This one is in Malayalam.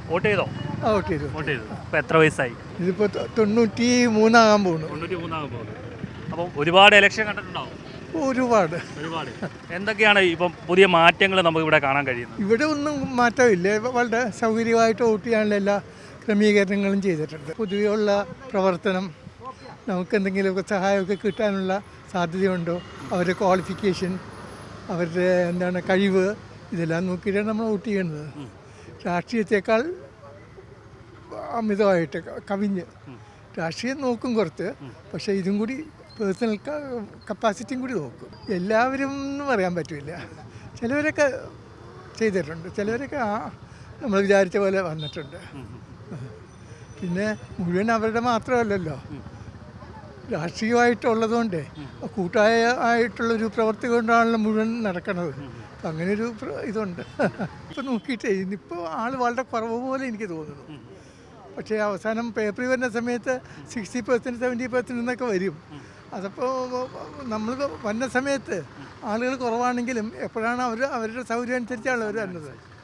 വോട്ട് ചെയ്തോ? വോട്ട് ചെയ്തു. വോട്ട് ചെയ്തു. ഇപ്പോൾ എത്ര വയസ്സായി? ഇതിപ്പോൾ 93 പോകുന്നു. 93 പോകുന്നു. അപ്പം ഒരുപാട് ഇലക്ഷൻ കണ്ടിട്ടുണ്ടാവും. ഒരുപാട്. എന്തൊക്കെയാണ് ഇപ്പം പുതിയ മാറ്റങ്ങൾ നമുക്ക് ഇവിടെ കാണാൻ കഴിയുന്നത്? ഇവിടെ ഒന്നും മാറ്റമില്ല. വളരെ സൗകര്യമായിട്ട് വോട്ട് ചെയ്യാനുള്ള എല്ലാ ക്രമീകരണങ്ങളും ചെയ്തിട്ടുണ്ട്. പൊതുവെയുള്ള പ്രവർത്തനം, നമുക്ക് എന്തെങ്കിലുമൊക്കെ സഹായമൊക്കെ കിട്ടാനുള്ള സാധ്യതയുണ്ടോ, അവരുടെ ക്വാളിഫിക്കേഷൻ, അവരുടെ കഴിവ്, ഇതെല്ലാം നോക്കിയിട്ടാണ് നമ്മൾ വോട്ട് ചെയ്യുന്നത്. രാഷ്ട്രീയത്തെക്കാൾ അമിതമായിട്ട് കവിഞ്ഞ് രാഷ്ട്രീയം നോക്കും കുറച്ച്, പക്ഷേ ഇതും കൂടി പേഴ്സണൽ കപ്പാസിറ്റിയും കൂടി നോക്കും. എല്ലാവരും എന്ന് പറയാൻ പറ്റില്ല. ചിലവരൊക്കെ ചെയ്തിട്ടുണ്ട്, ചിലവരൊക്കെ നമ്മൾ വിചാരിച്ച പോലെ വന്നിട്ടുണ്ട്. പിന്നെ മുഴുവൻ അവരുടെ മാത്രമല്ലല്ലോ, രാഷ്ട്രീയമായിട്ടുള്ളതുകൊണ്ട് കൂട്ടായിട്ടുള്ളൊരു പ്രവൃത്തി കൊണ്ടാണല്ലോ മുഴുവൻ നടക്കുന്നത്. അപ്പം അങ്ങനെയൊരു ഇതുണ്ട്. ഇപ്പം നോക്കിയിട്ടേ ഇന്നിപ്പോൾ ആൾ വളരെ കുറവ് പോലെ എനിക്ക് തോന്നുന്നു. പക്ഷേ അവസാനം പേപ്പറിൽ വരുന്ന സമയത്ത് 60% 70% എന്നൊക്കെ വരും. അതപ്പോൾ നമ്മൾ വന്ന സമയത്ത് ആളുകൾ കുറവാണെങ്കിലും എപ്പോഴാണ് അവരുടെ സൗകര്യം അനുസരിച്ചാണ് അവർ വരുന്നത്.